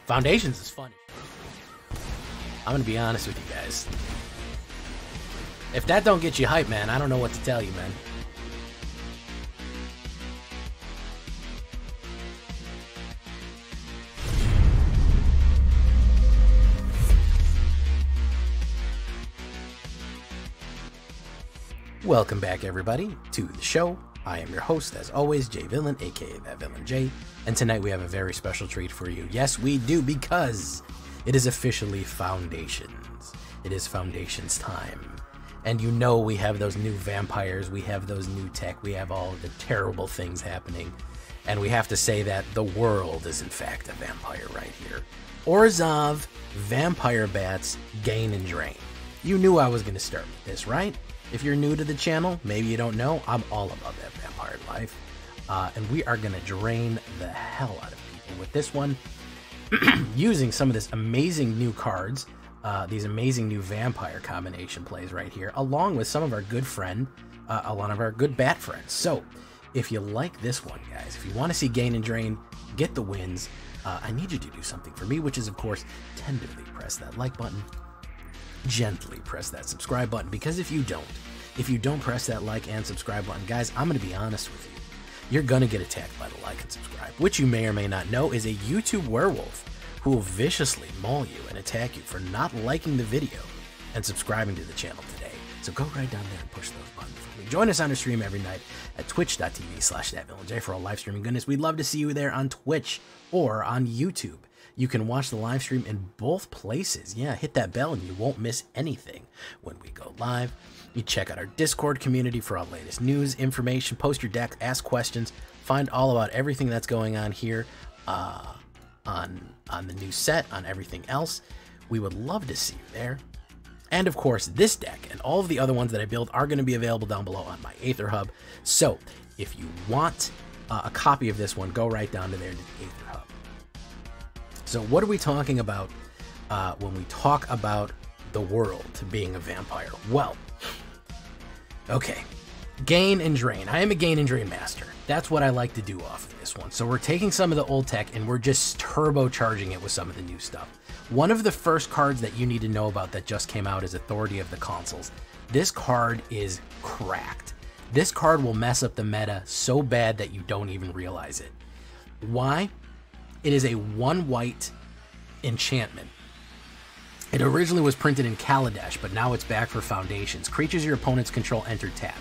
Foundations is funny. I'm gonna be honest with you guys. If that don't get you hype, man, I don't know what to tell you, man. Welcome back, everybody, to the show. I am your host, as always, Jay Villain, aka That Villain J, and tonight we have a very special treat for you. Yes, we do, because it is officially Foundations. It is Foundations time. And you know we have those new vampires, we have those new tech, we have all the terrible things happening, and we have to say that the world is in fact a vampire right here. Orzhov, vampire bats, gain and drain. You knew I was going to start with this, right? If you're new to the channel, maybe you don't know, I'm all about that vampire life. And we are going to drain the hell out of people with this one, using some of this amazing new cards, these amazing new vampire combination plays right here, along with some of our good friend, a lot of our good bat friends. So, if you like this one, guys, if you want to see gain and drain, get the wins, I need you to do something for me, which is, of course, tenderly press that like button. Gently press that subscribe button, because if you don't press that like and subscribe button, guys, I'm going to be honest with you. You're going to get attacked by the like and subscribe, which you may or may not know is a YouTube werewolf who will viciously maul you and attack you for not liking the video and subscribing to the channel today. So go right down there and push those buttons for me. Join us on our stream every night at twitch.tv/thatvillainej for all live streaming goodness. We'd love to see you there on Twitch or on YouTube. You can watch the live stream in both places. Yeah, hit that bell and you won't miss anything when we go live. You check out our Discord community for all the latest news, information, post your deck, ask questions, find all about everything that's going on here on the new set, on everything else. We would love to see you there. And of course, this deck and all of the other ones that I build are going to be available down below on my AetherHub. So if you want a copy of this one, go right down to there to the AetherHub. So what are we talking about when we talk about the world being a vampire? Well, okay, gain and drain. I am a gain and drain master. That's what I like to do off of this one. So we're taking some of the old tech and we're just turbocharging it with some of the new stuff. One of the first cards that you need to know about that just came out is Authority of the Consuls. This card is cracked. This card will mess up the meta so bad that you don't even realize it. Why? It is a 1-white enchantment. It originally was printed in Kaladesh, but now it's back for Foundations. Creatures your opponents control enter tap.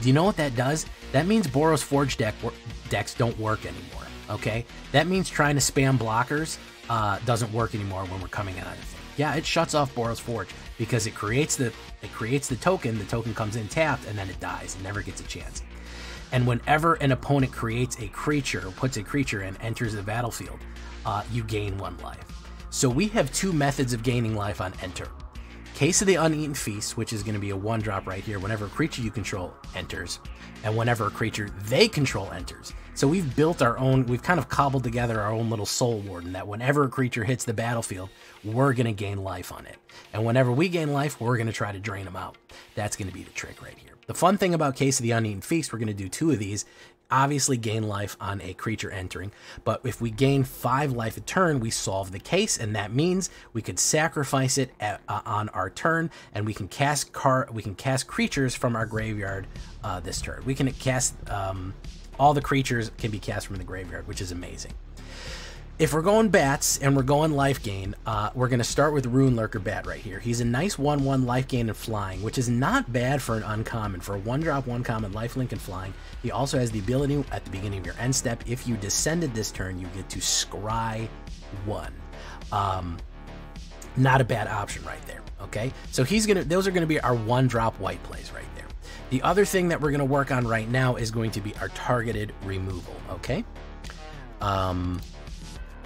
Do you know what that does? That means Boros Forge decks don't work anymore, okay? That means trying to spam blockers doesn't work anymore when we're coming out of it. Yeah, it shuts off Boros Forge because it creates the token comes in tapped, and then it dies. It never gets a chance. And whenever an opponent creates a creature, or puts a creature and enters the battlefield, you gain 1 life. So we have 2 methods of gaining life on enter. Case of the Uneaten Feast, which is going to be a 1-drop right here, whenever a creature you control enters, and whenever a creature they control enters. So we've built our own, we've kind of cobbled together our own little Soul Warden, that whenever a creature hits the battlefield, we're going to gain life on it. And whenever we gain life, we're going to try to drain them out. That's going to be the trick right here. The fun thing about Case of the Uneaten Feast, we're going to do 2 of these. Obviously gain life on a creature entering, but if we gain 5 life a turn, we solve the case, and that means we could sacrifice it on our turn, and we can cast creatures from our graveyard this turn. We can cast all the creatures can be cast from the graveyard, which is amazing. If we're going bats and we're going life gain, we're going to start with Rune Lurker Bat right here. He's a nice 1/1 life gain and flying, which is not bad for an uncommon. For a 1-drop, 1-common, lifelink and flying, he also has the ability at the beginning of your end step, if you descended this turn, you get to scry 1. Not a bad option right there, okay? So those are going to be our 1-drop white plays right there. The other thing that we're going to work on right now is going to be our targeted removal, okay?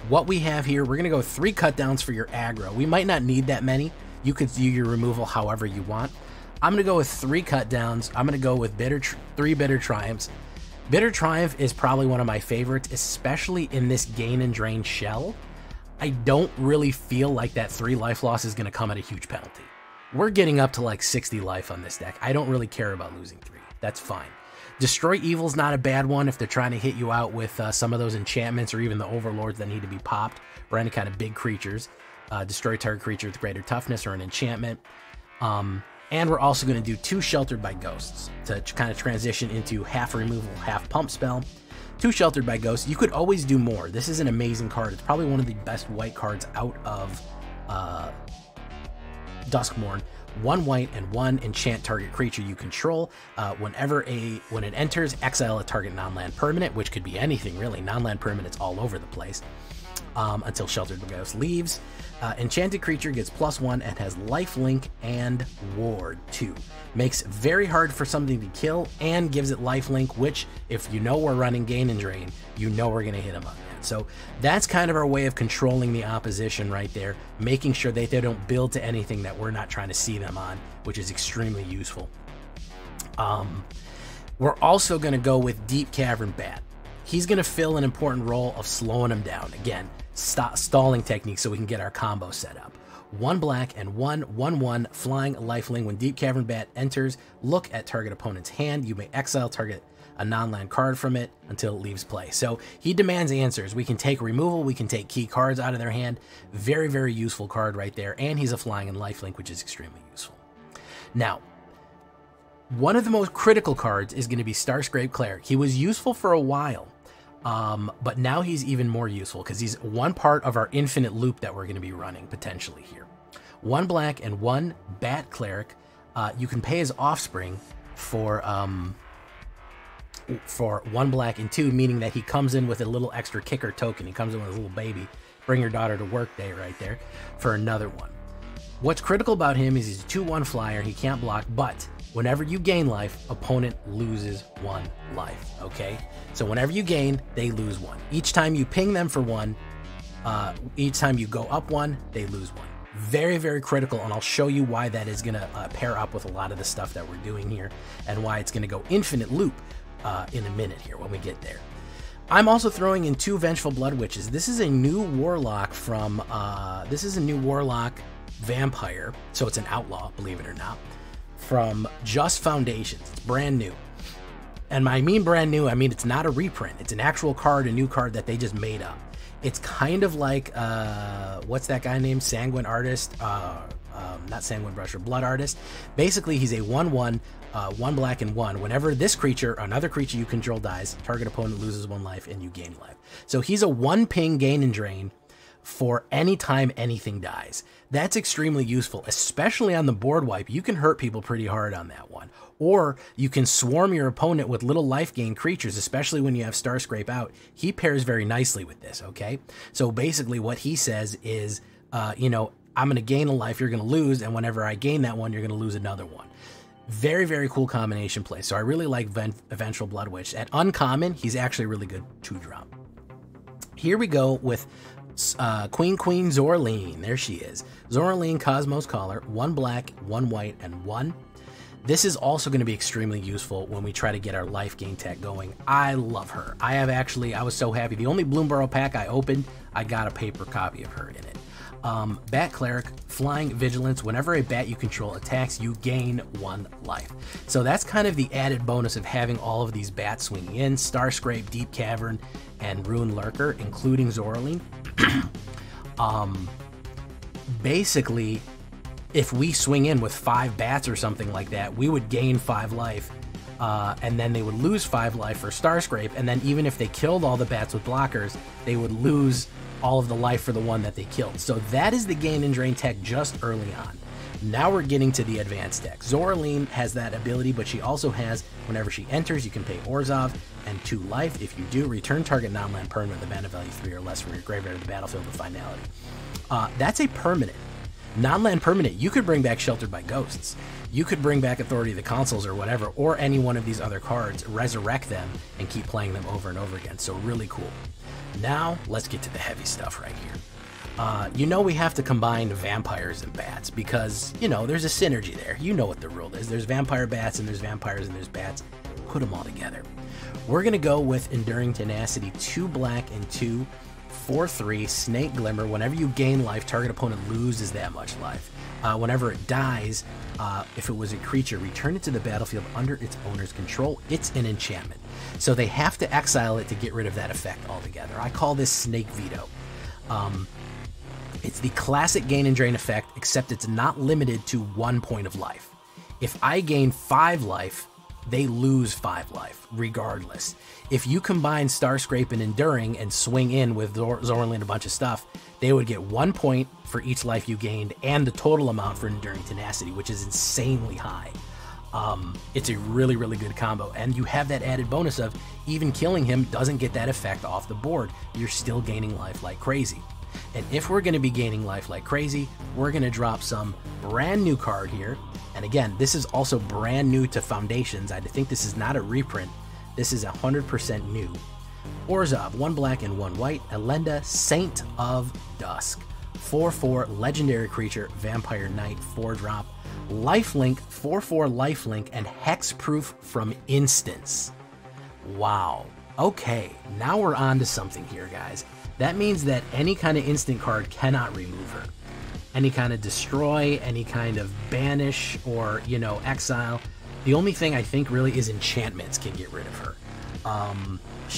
What we have here, we're going to go 3 cut downs for your aggro. We might not need that many. You could do your removal however you want. I'm going to go with 3 cut downs. I'm going to go with 3 Bitter Triumphs. Bitter Triumph is probably one of my favorites, especially in this gain and drain shell. I don't really feel like that 3 life loss is going to come at a huge penalty. We're getting up to like 60 life on this deck. I don't really care about losing 3. That's fine. Destroy Evil's not a bad one if they're trying to hit you out with some of those enchantments or even the overlords that need to be popped, or any kind of big creatures. Destroy target creature with greater toughness or an enchantment. And we're also going to do 2 Sheltered by Ghosts to kind of transition into half removal, half pump spell. 2 Sheltered by Ghosts. You could always do more. This is an amazing card. It's probably one of the best white cards out of Duskmourn. 1 white and 1 enchant target creature you control. When it enters, exile a target non-land permanent, which could be anything really. Non-land permanents all over the place. Until Sheltered by Ghosts leaves. Enchanted creature gets +1 and has lifelink and ward 2. Makes very hard for something to kill and gives it lifelink, which if you know we're running Gain and Drain, you know we're going to hit them up. So that's kind of our way of controlling the opposition right there, making sure that they don't build to anything that we're not trying to see them on, which is extremely useful. We're also going to go with Deep Cavern Bat. He's going to fill an important role of slowing them down. Again, stalling technique so we can get our combo set up. 1 black and 1/1/1 flying lifelink. When Deep Cavern Bat enters, look at target opponent's hand. You may exile target a non-land card from it until it leaves play. So he demands answers. We can take removal, we can take key cards out of their hand. Very, very useful card right there. And he's a flying and lifelink, which is extremely useful. Now, one of the most critical cards is going to be Starscrape Cleric. He was useful for a while, but now he's even more useful because he's one part of our infinite loop that we're going to be running potentially here. 1 black and 1 Bat Cleric. You can pay his offspring for 1 black and 2, meaning that he comes in with a little extra kicker token. He comes in with a little baby. Bring your daughter to work day right there for another one. What's critical about him is he's a 2/1 flyer. He can't block, but whenever you gain life, opponent loses 1 life, okay? So whenever you gain, they lose 1. Each time you ping them for 1, each time you go up 1, they lose 1. Very, very critical, and I'll show you why that is going to pair up with a lot of the stuff that we're doing here, and why it's going to go infinite loop in a minute here when we get there. I'm also throwing in 2 Vengeful Blood Witches. This is a new warlock from, vampire, so it's an outlaw, believe it or not, from Just Foundations. It's brand new. And I mean brand new, I mean it's not a reprint. It's an actual card, a new card that they just made up. It's kind of like, what's that guy named? Sanguine Artist? Not Sanguine Brusher, Blood Artist. Basically, he's a 1/1, 1 black and 1. Whenever this creature, another creature you control dies, target opponent loses 1 life and you gain life. So he's a 1 ping gain and drain for any time anything dies. That's extremely useful, especially on the board wipe. You can hurt people pretty hard on that one. Or you can swarm your opponent with little life gain creatures, especially when you have Starscrape out. He pairs very nicely with this, okay? So basically what he says is, you know, I'm going to gain a life, you're going to lose, and whenever I gain that one, you're going to lose another one. Very, very cool combination play. So I really like Vengeful Blood Witch. At uncommon, he's actually really good 2-drop. Here we go with Queen Zorleen. There she is. Zorleen Cosmos Caller, 1 black, 1 white, and 1. This is also going to be extremely useful when we try to get our life gain tech going. I love her. I was so happy. The only Bloomburrow pack I opened, I got a paper copy of her in it. Bat Cleric, Flying Vigilance. Whenever a bat you control attacks, you gain 1 life. So that's kind of the added bonus of having all of these bats swinging in. Starscrape, Deep Cavern, and Rune Lurker, including Zorleen. Basically, if we swing in with 5 bats or something like that, we would gain 5 life, and then they would lose 5 life for Starscrape, and then even if they killed all the bats with blockers, they would lose all of the life for the one that they killed. So that is the gain and drain tech just early on. Now we're getting to the advanced tech. Zorleen has that ability, but she also has, whenever she enters, you can pay Orzhov and 2 life. If you do, return target non-land permanent with a mana value 3 or less from your graveyard to the battlefield with finality. That's a permanent. Non-land permanent, you could bring back Sheltered by Ghosts. You could bring back Authority of the Consuls or whatever, or any one of these other cards, resurrect them, and keep playing them over and over again. So really cool. Now, let's get to the heavy stuff right here. You know we have to combine vampires and bats because, you know, there's a synergy there. You know what the rule is. There's vampire bats and there's vampires and there's bats. Put them all together. We're going to go with Enduring Tenacity, 2 black and 2 4/3 Snake Glimmer. Whenever you gain life, target opponent loses that much life. Whenever it dies, if it was a creature, return it to the battlefield under its owner's control. It's an enchantment. So they have to exile it to get rid of that effect altogether. I call this Snake Veto. It's the classic gain and drain effect, except it's not limited to 1 point of life. If I gain 5 life, they lose 5 life, regardless. If you combine Starscrape and Enduring and swing in with Zorlin and a bunch of stuff, they would get 1 point for each life you gained and the total amount for Enduring Tenacity, which is insanely high. It's a really, really good combo, and you have that added bonus of even killing him doesn't get that effect off the board. You're still gaining life like crazy. And if we're going to be gaining life like crazy, we're going to drop some brand new card here. And again, this is also brand new to Foundations. I think this is not a reprint. This is 100% new. Orzhov, 1 black and 1 white, Elenda, Saint of Dusk. 4/4 legendary creature, Vampire Knight, 4-drop. Lifelink, 4/4 lifelink, and hexproof from instance. Wow. Okay, now we're on to something here, guys. That means that any kind of instant card cannot remove her. Any kind of destroy, any kind of banish, or, you know, exile. The only thing I think really is enchantments can get rid of her.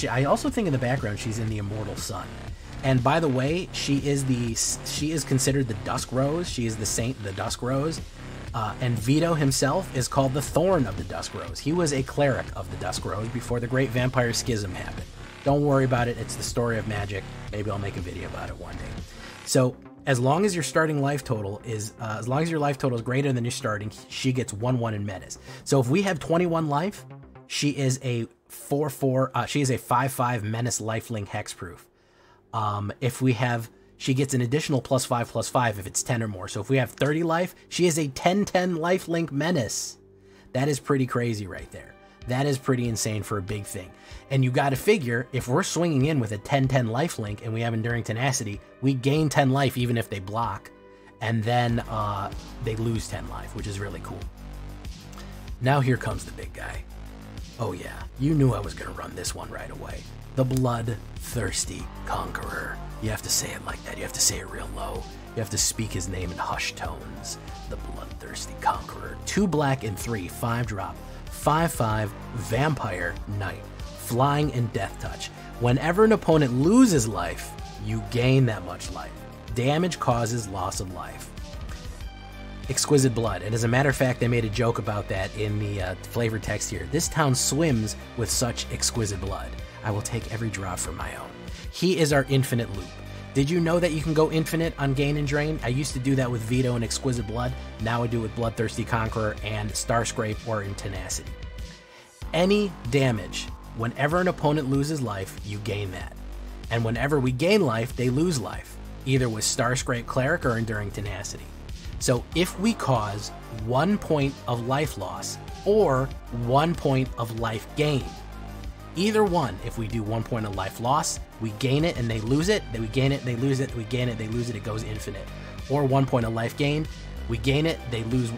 I also think in the background she's in the Immortal Sun. And by the way, she is considered the Dusk Rose. She is the Saint, the Dusk Rose. And Vito himself is called the Thorn of the Dusk Rose. He was a cleric of the Dusk Rose before the Great Vampire Schism happened. Don't worry about it. It's the story of magic. Maybe I'll make a video about it one day. So as long as your starting life total is, as long as your life total is greater than your starting, she gets 1/1 in menace. So if we have 21 life, she is a 4/4. She is a 5/5 menace lifelink hexproof. If we have, she gets an additional +5/+5 if it's 10 or more. So if we have 30 life, she is a 10/10 lifelink menace. That is pretty crazy right there. That is pretty insane for a big thing. And you got to figure, if we're swinging in with a 10/10 lifelink and we have Enduring Tenacity, we gain 10 life even if they block, and then they lose 10 life, which is really cool. Now here comes the big guy. Oh yeah, you knew I was going to run this one right away. The Bloodthirsty Conqueror. You have to say it like that. You have to say it real low. You have to speak his name in hushed tones. The Bloodthirsty Conqueror. 2 black and 3, 5-drop. 5/5 Vampire Knight. Flying and Death Touch. Whenever an opponent loses life, you gain that much life. Damage causes loss of life. Exquisite Blood. And as a matter of fact, they made a joke about that in the flavor text here. This town swims with such exquisite blood. I will take every drop for my own. He is our infinite loop. Did you know that you can go infinite on Gain and Drain? I used to do that with Veto and Exquisite Blood. Now I do it with Bloodthirsty Conqueror and Starscrape or in Tenacity. Any damage, whenever an opponent loses life, you gain that. And whenever we gain life, they lose life, either with Starscrape Cleric or Enduring Tenacity. So if we cause 1 point of life loss or 1 point of life gain, either one, if we do 1 point of life loss, we gain it and they lose it, then we gain it, they lose it, we gain it, they lose it, it goes infinite. Or 1 point of life gain, we gain it, they lose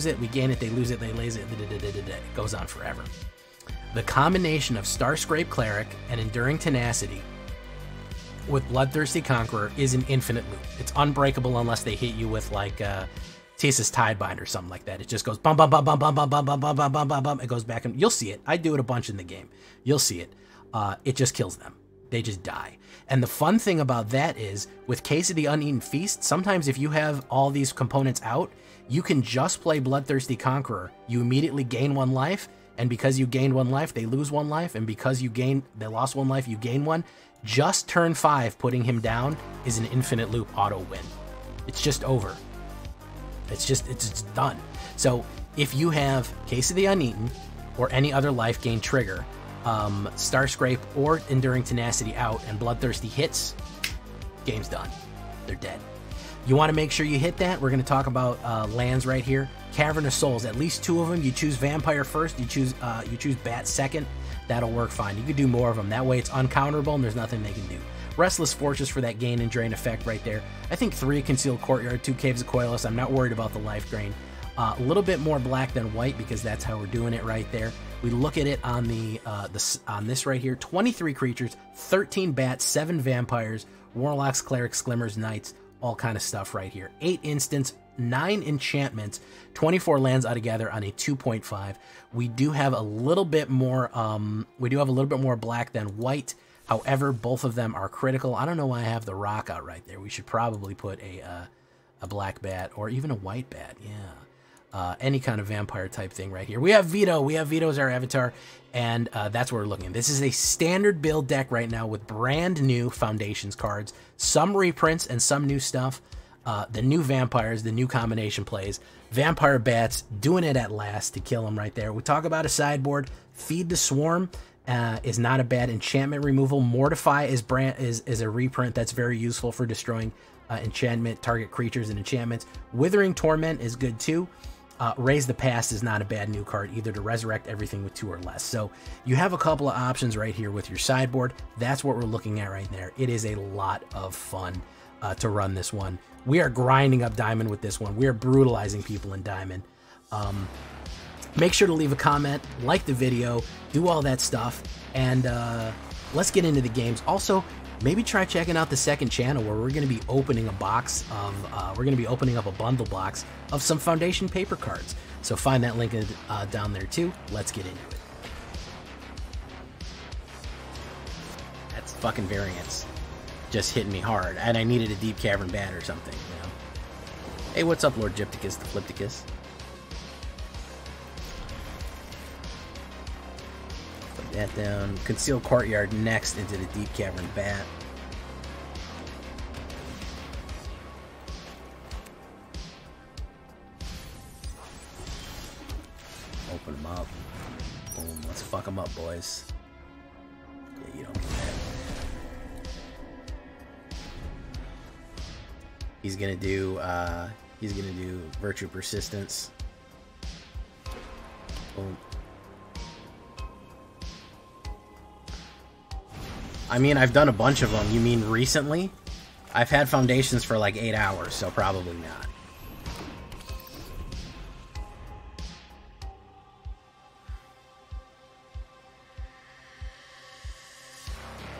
it, we gain it, they lose it, they lose it, it goes on forever. The combination of Starscrape Cleric and Enduring Tenacity with Bloodthirsty Conqueror is an infinite loop. It's unbreakable unless they hit you with like Tisa's Tidebind or something like that. It just goes bum bum bum bum bum bum bum bum bum bum bum bum bum. It goes back and you'll see it. I do it a bunch in the game. You'll see it. It just kills them. They just die. And the fun thing about that is with Case of the Uneaten Feast, sometimes if you have all these components out, you can just play Bloodthirsty Conqueror. You immediately gain 1 life, and because you gained 1 life, they lose 1 life, and because they lost 1 life, you gain 1. Just turn 5, putting him down is an infinite loop auto win. It's just over. It's done. So if you have Case of the Uneaten or any other life gain trigger, Starscrape or Enduring Tenacity out and Bloodthirsty hits, game's done. They're dead. You want to make sure you hit that. We're going to talk about lands right here. Cavern of Souls, at least 2 of them. You choose Vampire first, you choose Bat second. That'll work fine. You could do more of them. That way it's uncounterable and there's nothing they can do. Restless Fortress for that gain and drain effect right there. I think 3 Concealed Courtyard, 2 Caves of Coilus. I'm not worried about the life drain. A little bit more black than white because that's how we're doing it right there. We look at it on on this right here: 23 creatures, 13 bats, 7 vampires, warlocks, clerics, glimmers, knights, all kind of stuff right here. 8 instants, 9 enchantments, 24 lands altogether on a 2.5. We do have a little bit more. We do have a little bit more black than white. However, both of them are critical. I don't know why I have the rock out right there. We should probably put a black bat or even a white bat. Yeah. Any kind of vampire type thing right here. We have Vito. We have Vito as our avatar, and that's what we're looking at. This is a standard build deck right now with brand new Foundations cards, some reprints and some new stuff. The new vampires, the new combination plays. Vampire bats doing it at last to kill them right there. We talk about a sideboard. Feed the Swarm is not a bad enchantment removal. Mortify is a reprint that's very useful for destroying enchantment target creatures and enchantments. Withering Torment is good too. Raise the Past is not a bad new card either, to resurrect everything with 2 or less. So you have a couple of options right here with your sideboard. That's what we're looking at right there. It is a lot of fun to run this one. We are grinding up Diamond with this one. We are brutalizing people in Diamond. Make sure to leave a comment, like the video, do all that stuff, and let's get into the games. Also, maybe try checking out the second channel where we're going to be opening a box of, we're going to be opening up a bundle box of some Foundation paper cards. So find that link down there too. Let's get into it. That's fucking variance. Just hitting me hard, and I needed a Deep Cavern bat or something, you know. Hey, what's up, Lord Gypticus the Flipticus? Put that down. Concealed Courtyard next into the Deep Cavern bat. Open them up. Boom. Let's fuck them up, boys. Yeah, you don't get that. He's gonna do Virtue Persistence. Boom. I mean, I've done a bunch of them. You mean recently? I've had Foundations for like 8 hours, so probably not.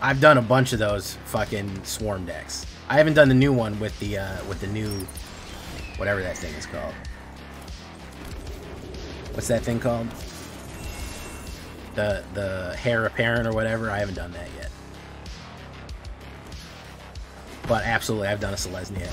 I've done a bunch of those fucking Swarm decks. I haven't done the new one with the new, whatever that thing is called. What's that thing called? The Heir Apparent or whatever. I haven't done that yet. But absolutely, I've done a Selesnya.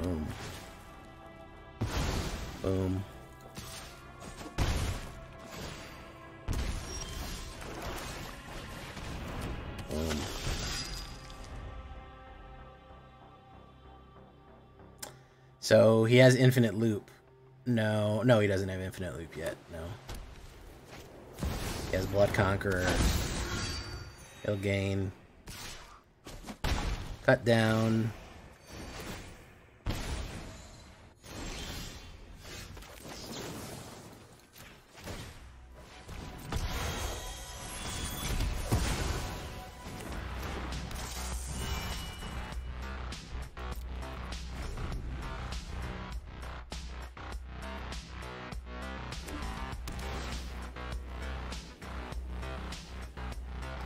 Boom. Boom. Boom. So he has infinite loop. No, he doesn't have infinite loop yet. No. He has Blood Conqueror. He'll gain. Cut down.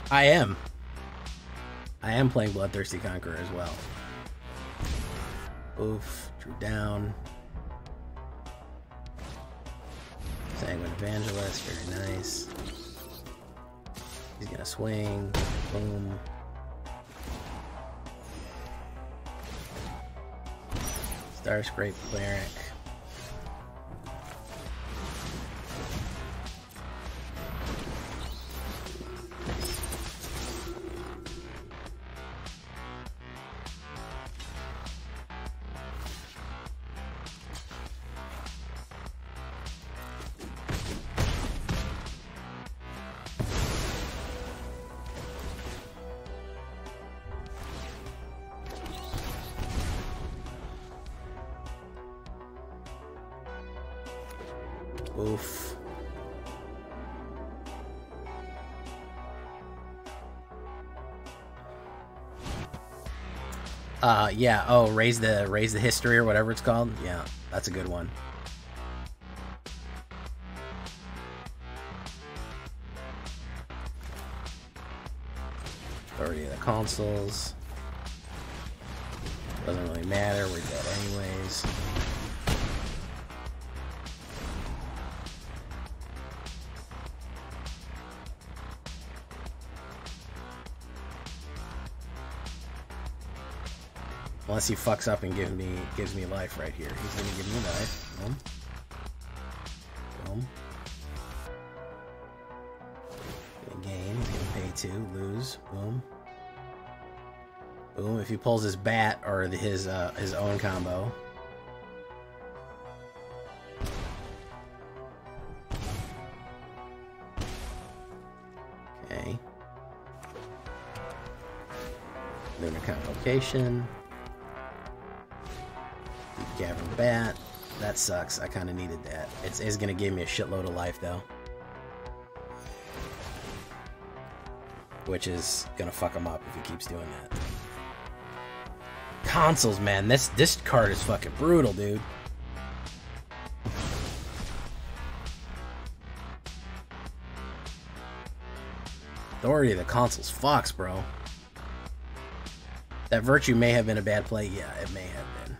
I am playing Bloodthirsty Conqueror as well. Oof, drew down. Sanguine Evangelist, very nice. He's gonna swing. Boom. Starscrape Cleric. Oof. Yeah. Oh, raise the history or whatever it's called. Yeah, that's a good one. Authority of the consoles. Doesn't really matter. We're dead anyways. Unless he fucks up and gives me life right here. He's gonna give me life. Boom. Boom. Gain. He's gonna pay 2. Lose. Boom. Boom. If he pulls his bat or his own combo. Okay. Lunar Convocation. Gavin bat. That sucks. I kind of needed that. It's going to give me a shitload of life, though. Which is going to fuck him up if he keeps doing that. Consoles, man. This card is fucking brutal, dude. Authority of the consoles fucks, bro. That Virtue may have been a bad play. Yeah, it may have been.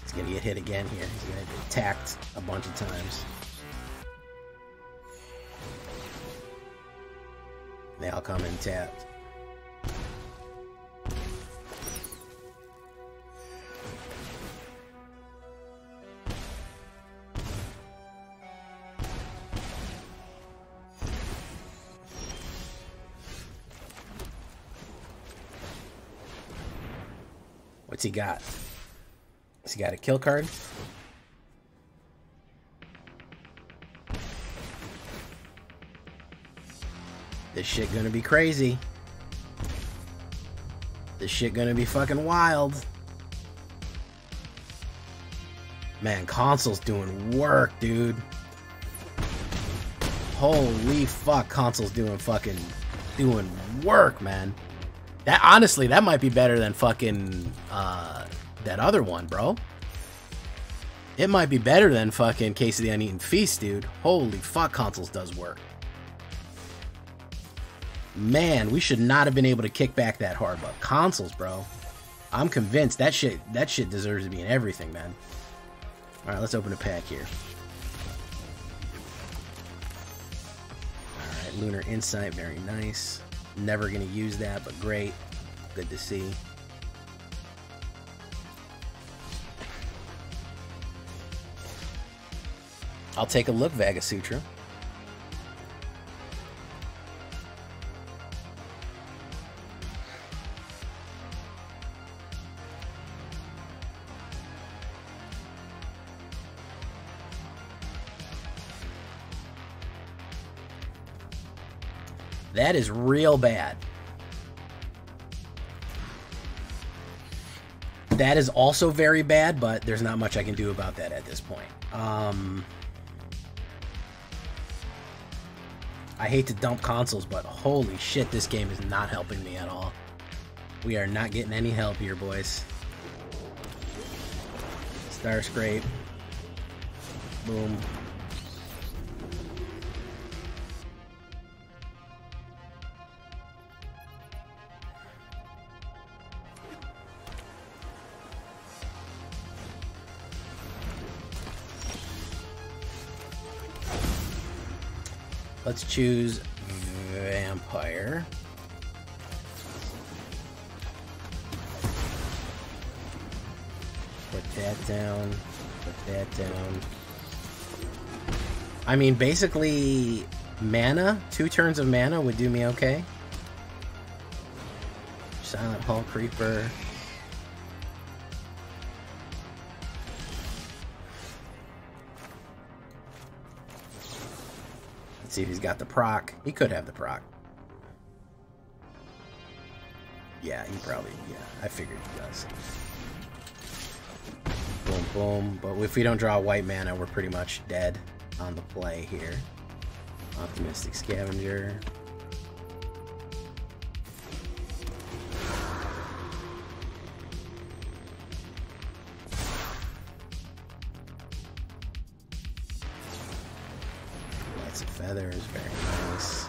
He's gonna get hit again here. He's gonna get attacked a bunch of times. They all come in tapped. What's he got? Has he got a kill card? This shit gonna be crazy. This shit gonna be fucking wild. Man, console's doing work, dude. Holy fuck, console's doing work, man. That honestly, that might be better than fucking that other one, bro. It might be better than fucking Case of the Uneaten Feast, dude. Holy fuck, consoles does work. Man, we should not have been able to kick back that hard, but consoles, bro. I'm convinced that shit deserves to be in everything, man. Alright, let's open a pack here. Alright, Lunar Insight, very nice. Never gonna use that, but great. Good to see. I'll take a look, Vagasutra. That is real bad. That is also very bad, but there's not much I can do about that at this point. I hate to dump consoles, but holy shit, this game is not helping me at all. We are not getting any help here, boys. Star Scrape. Boom. Let's choose Vampire. Put that down. Put that down. I mean, basically, mana, 2 turns of mana would do me okay. Silent Hall Creeper. Let's see if he's got the proc. He could have the proc. Yeah, he probably, yeah, I figured he does. Boom, boom. But if we don't draw white mana, we're pretty much dead on the play here. Optimistic Scavenger. Lights of Feathers, very nice.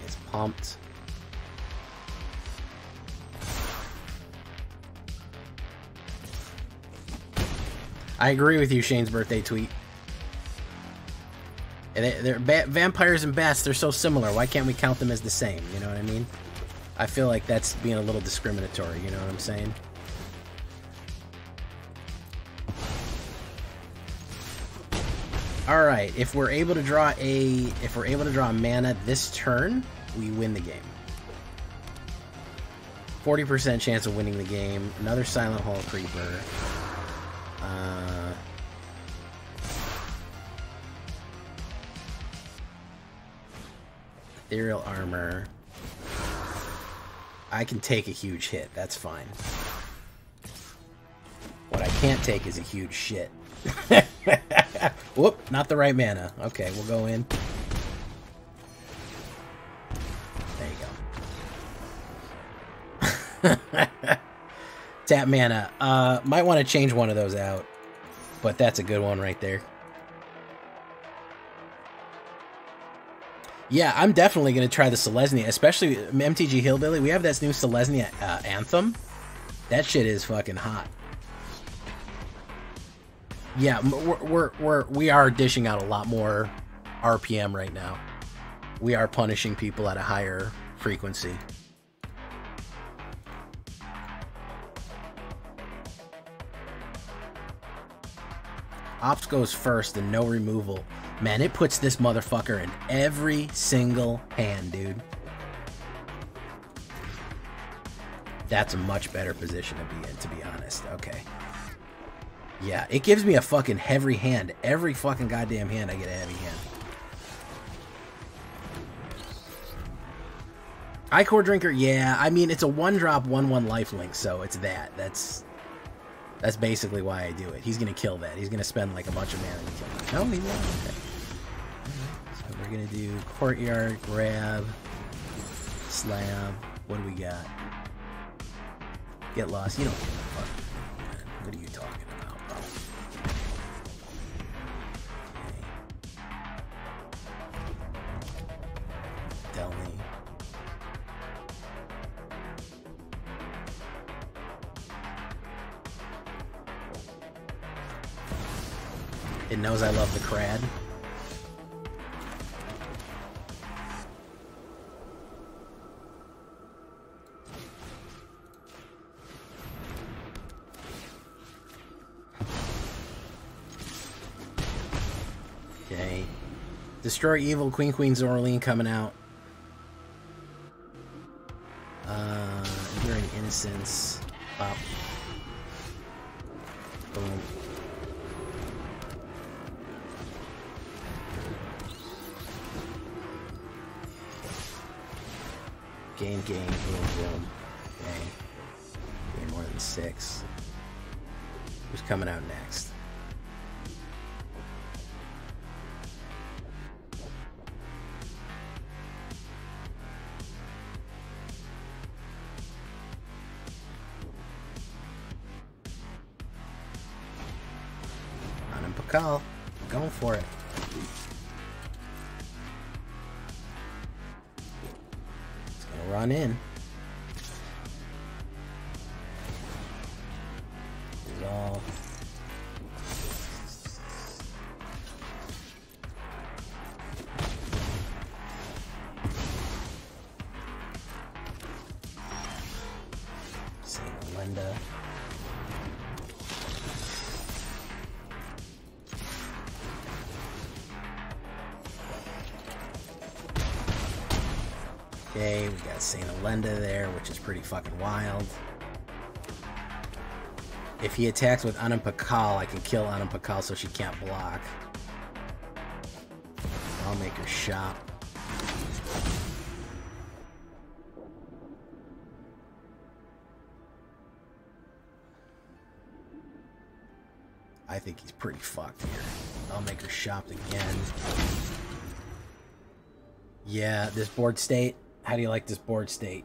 It's pumped. I agree with you, Shane's birthday tweet. Vampires and bats, they're so similar. Why can't we count them as the same? You know what I mean? I feel like that's being a little discriminatory, you know what I'm saying? Alright, if we're able to draw mana this turn, we win the game. 40% chance of winning the game. Another Silent Hall Creeper. Ethereal Armor. I can take a huge hit, that's fine. What I can't take is a huge shit. Whoop, not the right mana. Okay, we'll go in. There you go. Tap mana. Might want to change one of those out. But that's a good one right there. Yeah, I'm definitely going to try the Selesnya, especially MTG Hillbilly. We have this new Selesnya Anthem. That shit is fucking hot. Yeah, we are dishing out a lot more RPM right now. We are punishing people at a higher frequency. Ops goes first and no removal. Man, it puts this motherfucker in every single hand, dude. That's a much better position to be in, to be honest. Okay. Yeah, it gives me a fucking heavy hand. Every fucking goddamn hand I get a heavy hand. Ichor Drinker, yeah. I mean, it's a 1-drop, 1/1 lifelink, so it's that. That's basically why I do it. He's gonna kill that. He's gonna spend like a bunch of mana to kill that. No, he won't. Okay. So we're gonna do Courtyard, Grab, Slab. What do we got? Get Lost. You don't give a fuck. What are you talking about, bro? Okay. Delny. It knows I love the crad. Okay. Destroy Evil, Queen Zorleen coming out. Enduring Innocence. Pop. Boom. Gain, boom, boom. Okay. Gain more than 6. Who's coming out next? Anand Pakal. Going for it. Run in. Resolve. Save Linda. Okay, we got Saint Elenda there, which is pretty fucking wild. If he attacks with Anand Pakal, I can kill Anand Pakal so she can't block. I'll make her shop. I think he's pretty fucked here. I'll make her shop again. Yeah, this board state. How do you like this board state?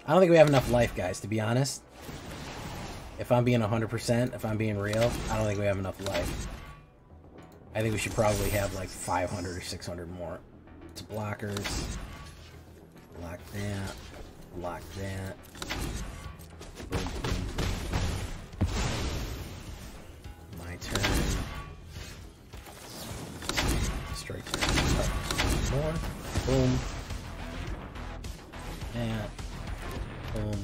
I don't think we have enough life, guys, to be honest. If I'm being 100%, if I'm being real, I don't think we have enough life. I think we should probably have like 500 or 600 more. It's blockers. Block that. Block that. Boom, boom, boom. My turn. Strike turn. More. Boom. That. Boom.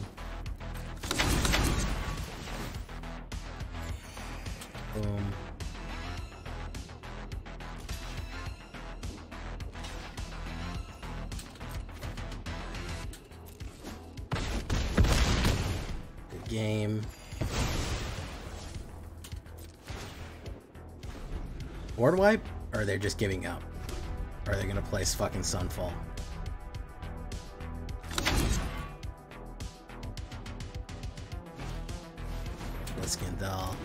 Boom. Good game. Board wipe? Or are they just giving up? Or are they gonna play fucking Sunfall? Skin doll.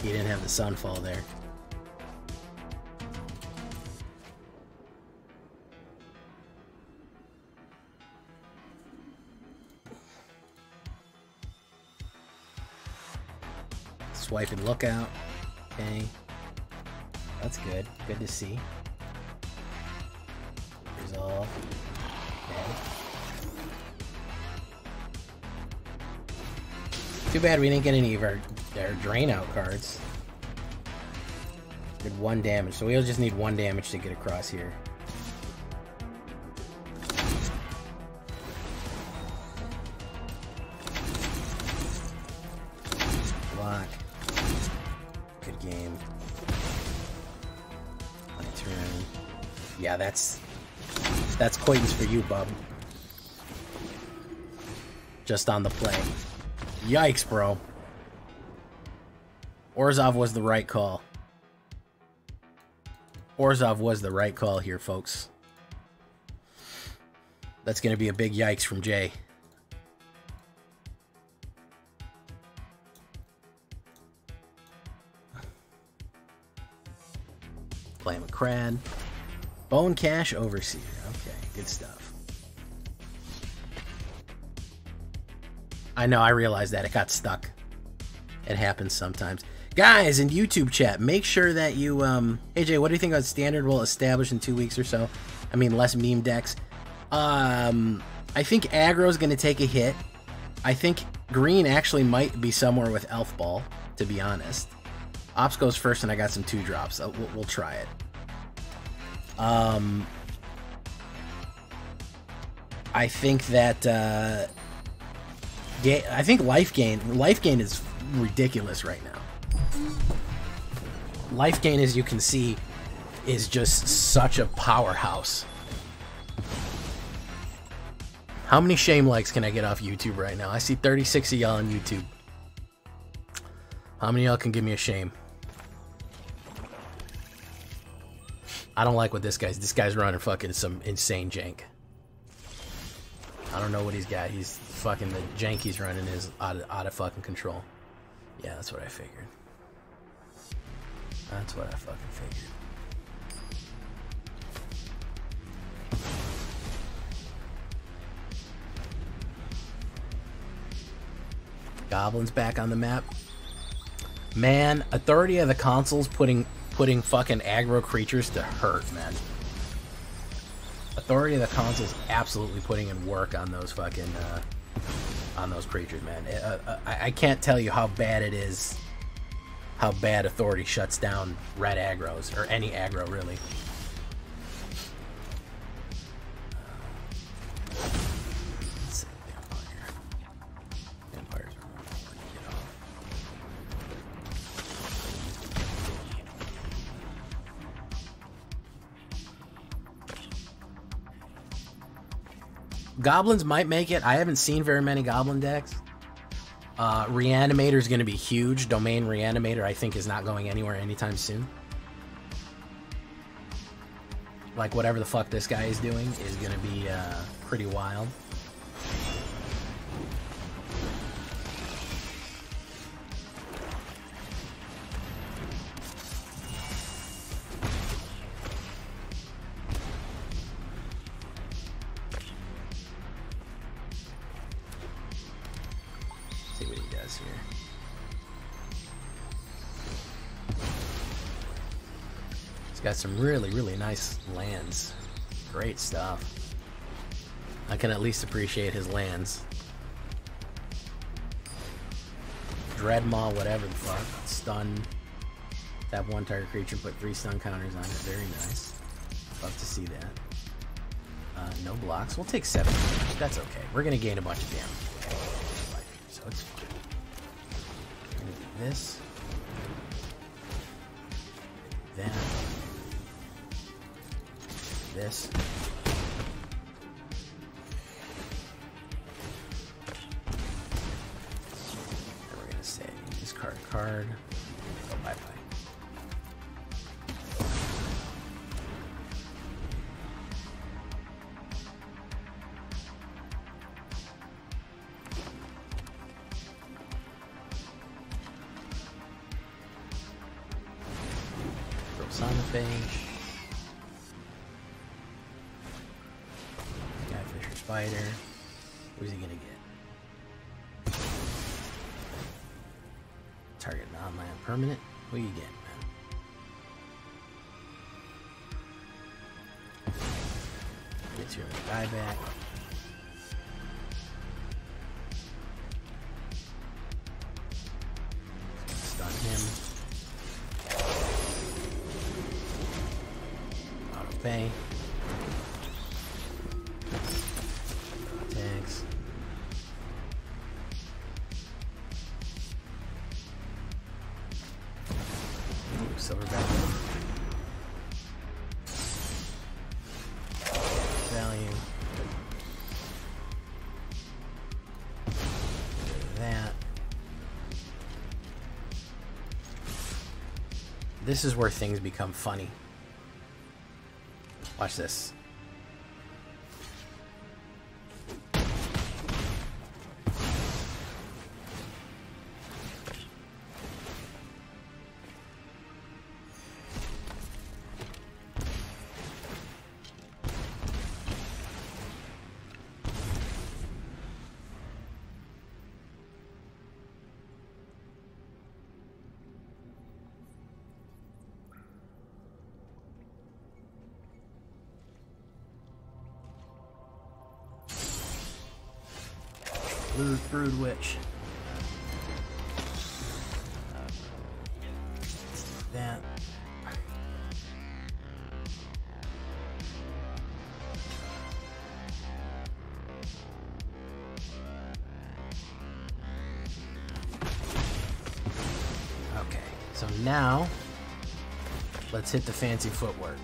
He didn't have the Sunfall there. Swipe and lookout. Okay. That's good. Good to see. Resolve. Okay. Too bad we didn't get any of our drain out cards. Did 1 damage, so we'll just need 1 damage to get across here. Block. Good game. My turn. Yeah, that's Coitons for you, bub. Just on the play. Yikes, bro. Orzhov was the right call. Orzhov was the right call here, folks. That's going to be a big yikes from Jay. Play McCrad. Bone Cash Overseer. Okay, good stuff. I know, I realized that. It got stuck. It happens sometimes. Guys, in YouTube chat, make sure that you... Hey, Jay, what do you think about Standard will establish in 2 weeks or so? I mean, less meme decks. I think Aggro's going to take a hit. I think Green actually might be somewhere with Elf Ball, to be honest. Ops goes first, and I got some 2-drops. We'll try it. I think that... I think life gain is ridiculous right now. Life gain, as you can see, is just such a powerhouse. How many shame likes can I get off YouTube right now? I see 36 of y'all on YouTube. How many of y'all can give me a shame? I don't like what this guy's running fucking some insane jank. I don't know what he's got. He's fucking, the jank he's running is out of fucking control. Yeah, that's what I figured. That's what I fucking figured. Goblins back on the map. Man, Authority of the Consoles putting fucking aggro creatures to hurt, man. Authority of the Consoles absolutely putting in work on those fucking on those creatures, man. I can't tell you how bad it is. How bad Authority shuts down red aggros, or any aggro really. Vampires are more fun to get off. Goblins might make it. I haven't seen very many Goblin decks. Reanimator is going to be huge. Domain Reanimator, I think, is not going anywhere anytime soon. like whatever the fuck this guy is doing is gonna be pretty wild. See what he does here. Got some really nice lands. Great stuff. I can at least appreciate his lands. Dreadmaw, whatever the fuck. Stun. Tap one target creature, put 3 stun counters on it. Very nice. Love to see that. No blocks. We'll take 7 damage. That's okay. We're gonna gain a bunch of damage. So it's fine. We're gonna do this. That. This. And we're gonna say discard a card. Go bye bye. Throw on the bench. Spider. Who's he gonna get? Target non-land permanent. What are you getting, man? Gets your guy back. Stun him. Auto pay. Silverback. Value. That. This is where things become funny. Watch this. Brood Witch. That. Okay, so now let's hit the fancy footwork.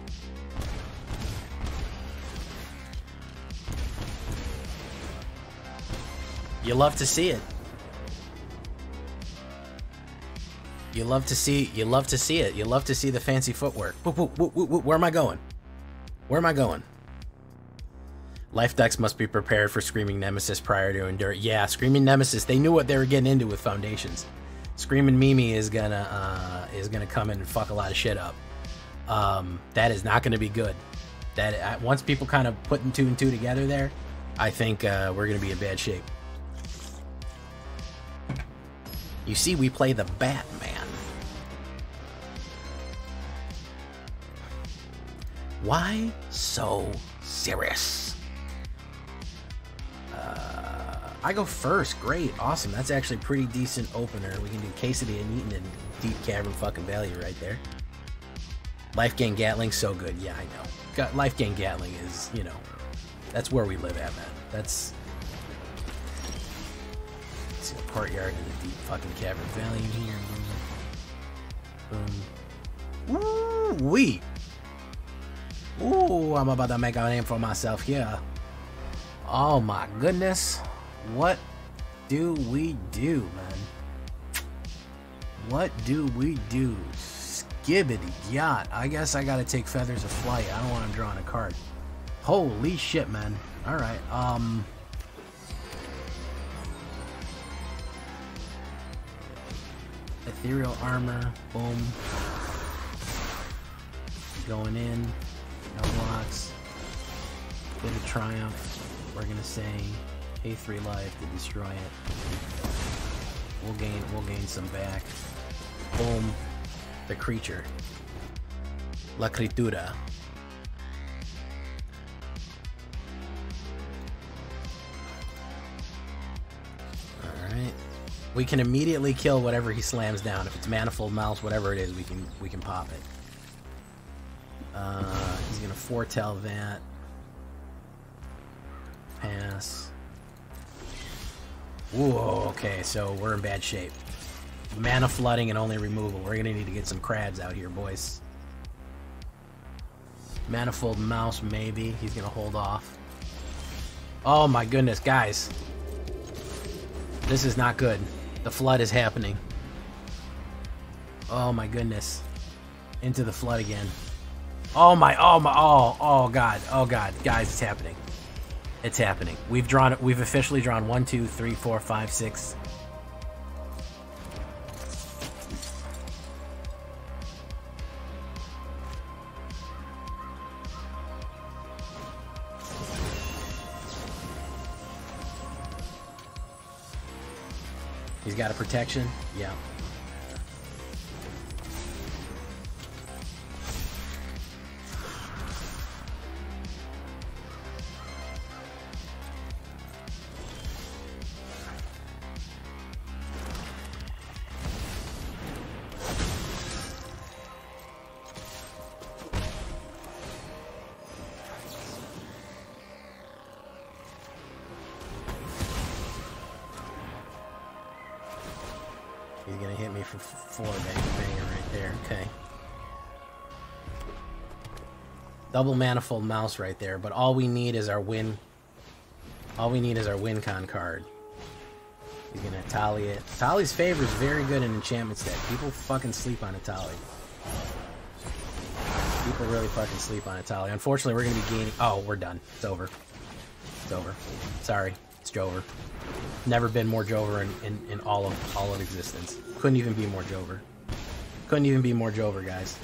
You love to see it. You love to see it. You love to see the fancy footwork. Where am I going? Where am I going? Life decks must be prepared for Screaming Nemesis prior to Endure. Yeah, Screaming Nemesis, they knew what they were getting into with Foundations. Screaming Mimi is gonna come in and fuck a lot of shit up. That is not gonna be good. That once people kind of putting 2 and 2 together there, I think we're gonna be in bad shape. You see, we play the Batman. Why so serious? I go first. Great. Awesome. That's actually a pretty decent opener. We can do Quesadilla and Eaton and Deep Cavern fucking value right there. Life Gain Gatling, so good. Yeah, I know. Life Gain Gatling is, you know, that's where we live at, man. That's... Let's see, a Courtyard and a Deep fucking Cavern value here. Boom. Woo-wee! Ooh, I'm about to make a name for myself here. Oh my goodness. What do we do, man? What do we do? Gibbity yacht. I guess I gotta take Feathers of Flight. I don't want him drawing a card. Holy shit, man. Alright, Ethereal Armor, boom. Going in, no blocks. Bit of Triumph, we're gonna say. Pay 3 life to destroy it. We'll gain some back. Boom. The creature. La Criatura. Alright. We can immediately kill whatever he slams down. If it's Manifold Mouse, whatever it is, we can pop it. He's gonna foretell that. Pass. Whoa, okay, so we're in bad shape. Mana flooding and only removal. We're gonna need to get some crabs out here, boys. Manifold Mouse, maybe. He's gonna hold off. Oh my goodness, guys. This is not good. The flood is happening. Oh my goodness. Into the flood again. Oh god, guys, it's happening. It's happening. We've officially drawn 1, 2, 3, 4, 5, 6. He's got a protection? Yeah. He's gonna hit me for 4 banger right there. Okay. Double Manifold Mouse right there, but all we need is our win. All we need is our win con card. He's gonna Tally it. Tally's Favor is very good in enchantment deck. People fucking sleep on a Tally. People really fucking sleep on a Tally. Unfortunately, we're gonna be gaining. Oh, we're done. It's over. It's over. Sorry, it's Jover. Never been more Jover in all of existence. Couldn't even be more Jover. Couldn't even be more Jover, guys.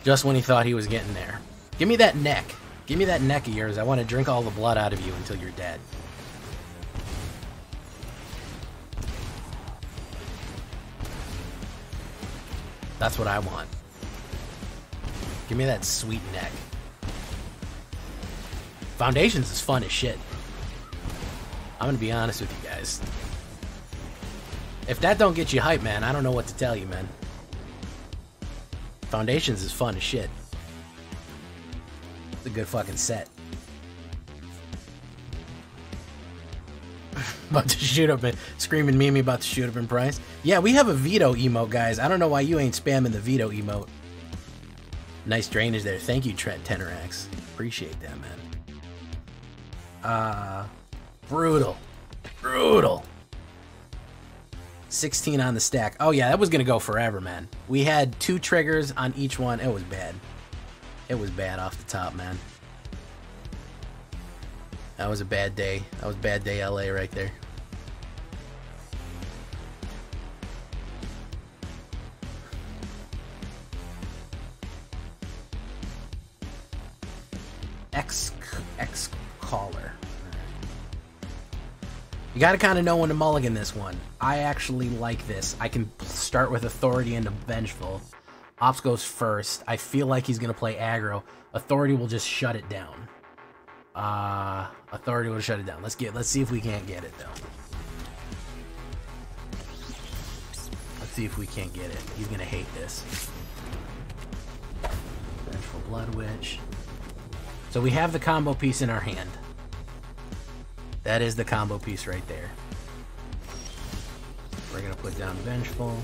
Just when he thought he was getting there. Give me that neck. Give me that neck of yours. I want to drink all the blood out of you until you're dead. That's what I want. Give me that sweet neck. Foundations is fun as shit. I'm gonna be honest with you guys. If that don't get you hype, man, I don't know what to tell you, man. Foundations is fun as shit. It's a good fucking set. About to shoot up and screaming Mimi about to shoot up in price. Yeah, we have a veto emote, guys. I don't know why you ain't spamming the veto emote. Nice drainage there. Thank you, Trent Tenerax. Appreciate that, man. Brutal. Brutal. 16 on the stack. Oh yeah, that was gonna go forever, man. We had 2 triggers on each one. It was bad. It was bad off the top, man. That was a bad day. That was bad day LA right there. X caller. You gotta kind of know when to mulligan this one. I actually like this. I can start with Authority into Vengeful. Ops goes first. I feel like he's gonna play aggro. Authority will just shut it down. Authority will shut it down. Let's see if we can't get it though. Let's see if we can't get it. He's gonna hate this. Vengeful Blood Witch. So we have the combo piece in our hand. That is the combo piece right there. We're gonna put down Vengeful.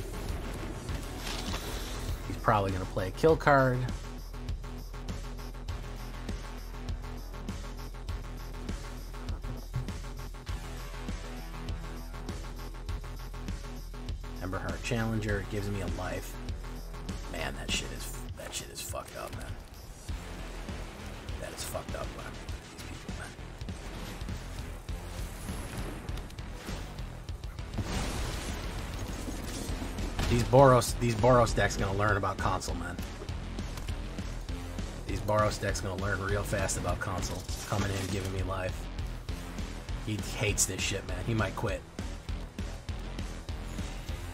He's probably gonna play a kill card. Emberheart Challenger, it gives me a life. Man, that shit is fucked up, man. That is fucked up what I'm doing to these people, man. These Boros decks gonna learn about console, man. These Boros decks gonna learn real fast about console. Coming in, giving me life. He hates this shit, man. He might quit.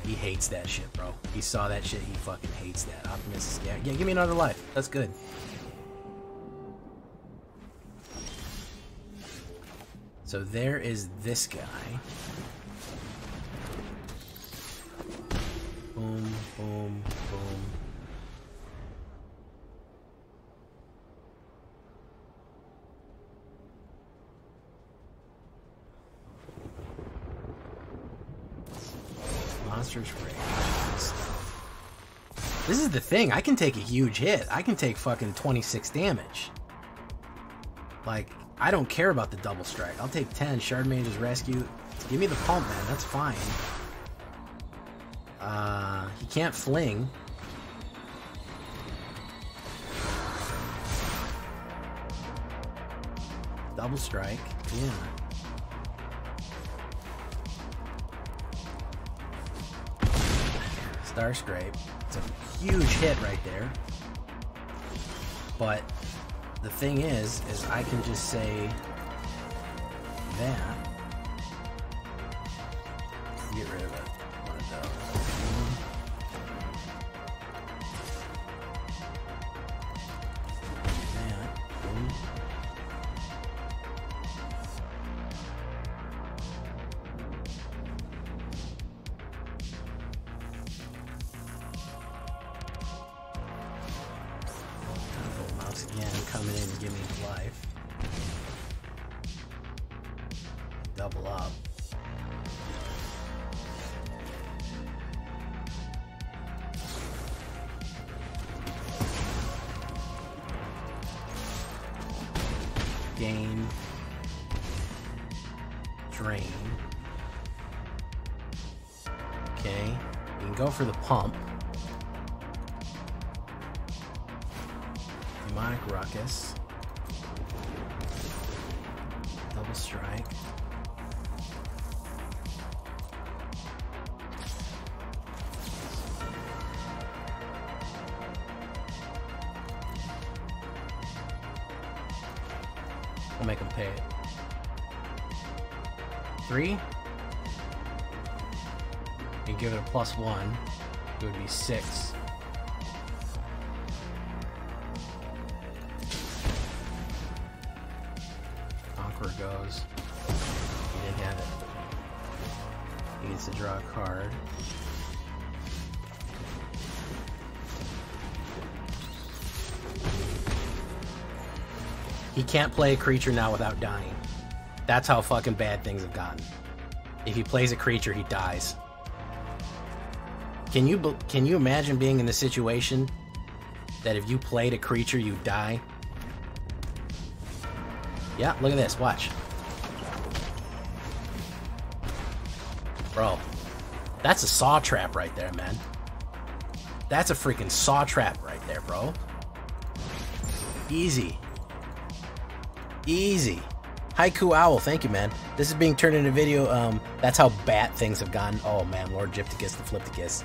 He hates that shit, bro. He saw that shit. He fucking hates that. Optimus, yeah, give me another life. That's good. So there is this guy. Boom, boom, boom. Monsters Rage. This is the thing. I can take a huge hit. I can take fucking 26 damage. Like, I don't care about the double strike. I'll take 10. Shardmage's Rescue. Give me the pump, man. That's fine. He can't fling. Double strike. Yeah. Star Scrape. It's a huge hit right there. But the thing is I can just say that. Get rid of it. One of those. That. Boom. Again, coming in and giving me life. Double up. Gain. Drain. Okay. You can go for the pump. Demonic Ruckus. Double strike. I'll make him pay it. 3. And give it a +1. It would be 6. Goes. He didn't have it. He gets to draw a card. He can't play a creature now without dying. That's how fucking bad things have gotten. If he plays a creature, he dies. Can you imagine being in the situation that if you played a creature, you die? Yeah, look at this. Watch. Bro, that's a saw trap right there, man. That's a freaking saw trap right there, bro. Easy. Easy. Haiku Owl, thank you, man. This is being turned into a video. That's how bad things have gotten. Oh, man, Lord Gypticus, the Flipticus.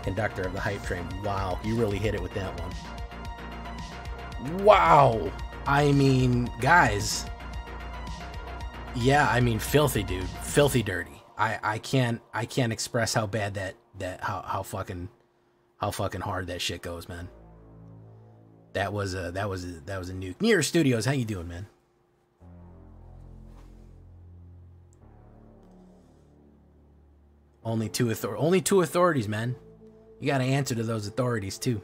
Conductor of the hype train. Wow, you really hit it with that one. Wow. I mean, guys. Yeah, I mean, filthy, dude. Filthy dirty. I can't express how bad how fucking hard that shit goes, man. That was a nuke. Near Studios, how you doing, man? Only two authorities, man. You got to answer to those authorities too.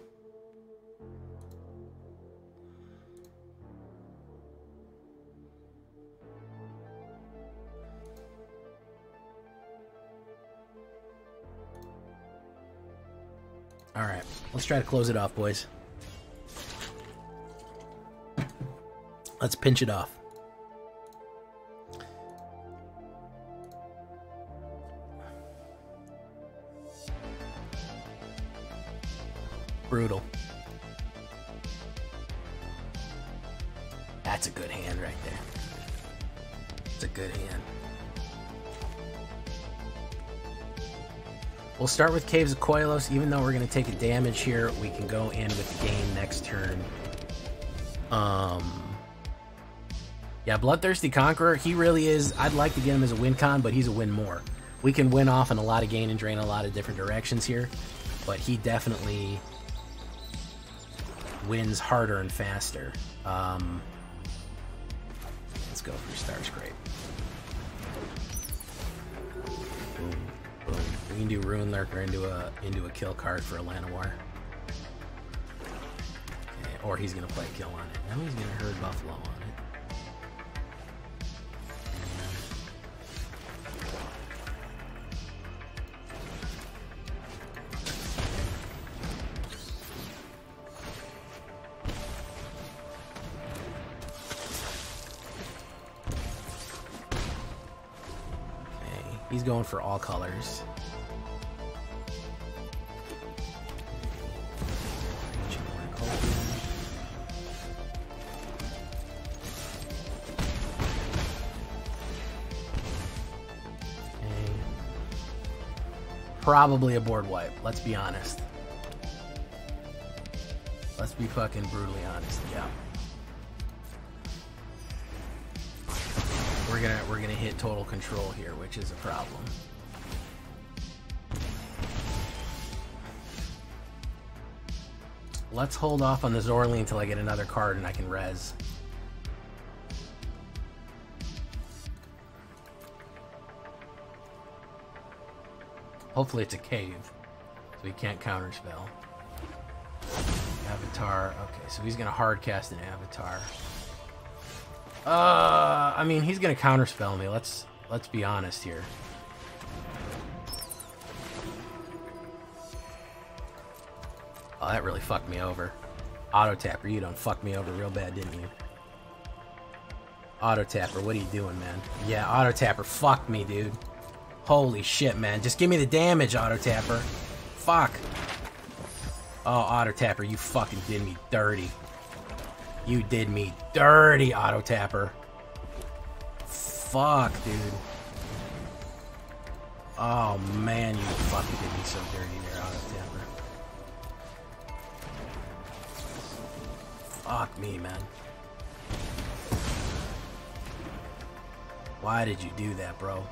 All right, let's try to close it off, boys. Let's pinch it off. Brutal. That's a good hand right there. It's a good hand. We'll start with Caves of Koilos. Even though we're going to take a damage here, we can go in with the game next turn. Yeah, Bloodthirsty Conqueror, he really is. I'd like to get him as a win con, but he's a win more. We can win off in a lot of gain and drain in a lot of different directions here, but he definitely wins harder and faster. Let's go for Star Scrape. Boom, boom. We can do Rune Lurker into a kill card for a Llanowar. Okay, or he's gonna play a kill on it. Now he's gonna herd Buffalo on it. He's going for all colors. Okay. Probably a board wipe, let's be honest. Let's be fucking brutally honest, yeah. We're gonna hit total control here, which is a problem. Let's hold off on the Zorli until I get another card and I can res. Hopefully it's a cave, so he can't counterspell. Avatar, okay, so he's gonna hard cast an Avatar. I mean, he's gonna counterspell me. Let's be honest here. Oh, that really fucked me over. Auto Tapper, you done fucked me over real bad, didn't you? Auto Tapper, what are you doing, man? Yeah, Auto Tapper fucked me, dude. Holy shit, man. Just give me the damage, Auto Tapper. Fuck. Oh, Auto Tapper, you fucking did me dirty. You did me dirty, Auto Tapper. Fuck, dude. Oh, man, you fucking did me so dirty there, Auto Tapper. Fuck me, man. Why did you do that, bro?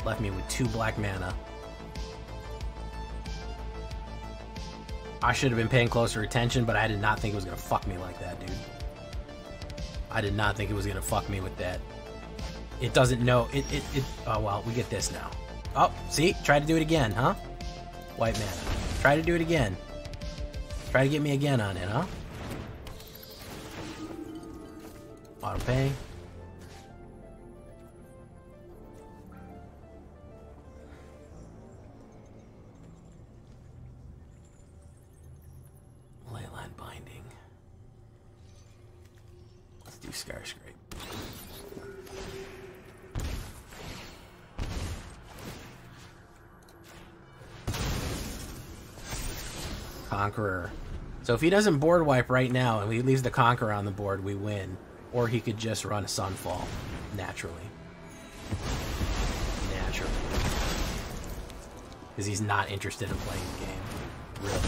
Left me with 2 black mana. I should have been paying closer attention, but I did not think it was going to fuck me like that, dude. I did not think it was going to fuck me with that. It doesn't know. Oh, well, we get this now. Oh, see? Try to do it again, huh? White mana. Try to do it again. Try to get me again on it, huh? Auto pay. Leyline Binding. Let's do Scar Scrape. Conqueror. So if he doesn't board wipe right now and he leaves the Conqueror on the board, we win. Or he could just run a Sunfall naturally. Naturally. Because he's not interested in playing the game. Really.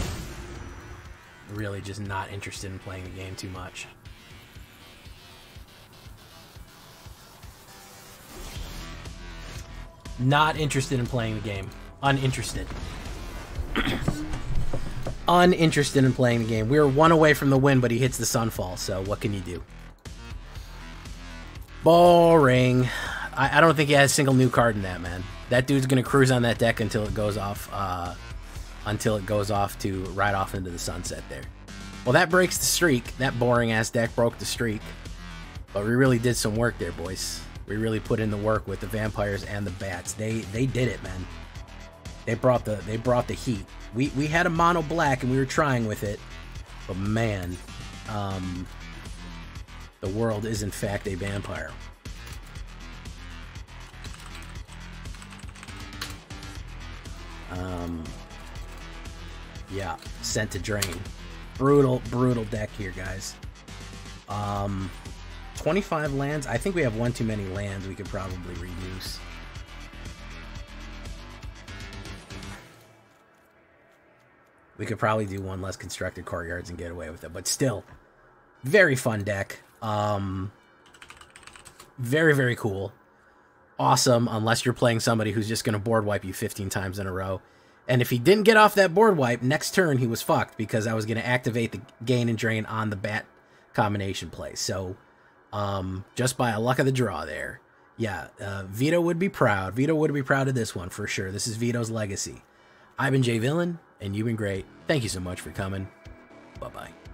Really just not interested in playing the game too much. Not interested in playing the game. Uninterested. Uninterested in playing the game. We were 1 away from the win, but he hits the Sunfall, so what can you do? Boring. I don't think he has a single new card in that, man. That dude's gonna cruise on that deck until it goes off to ride off into the sunset there. Well, that breaks the streak. That boring ass deck broke the streak. But we really did some work there, boys. We really put in the work with the vampires and the bats. They did it, man. They brought the heat. We had a mono black and we were trying with it, but man, the world is in fact a vampire. Yeah, Sent to Drain. Brutal, brutal deck here, guys. 25 lands. I think we have one too many lands we could probably reduce. We could probably do one less constructed courtyards and get away with it, but still, very fun deck. Very, very cool. Awesome, unless you're playing somebody who's just going to board wipe you 15 times in a row. And if he didn't get off that board wipe, next turn he was fucked, because I was going to activate the gain and drain on the bat combination play. So, just by a luck of the draw there. Yeah, Vito would be proud. Vito would be proud of this one, for sure. This is Vito's legacy. I've been Jay Villain, and you've been great. Thank you so much for coming. Bye-bye.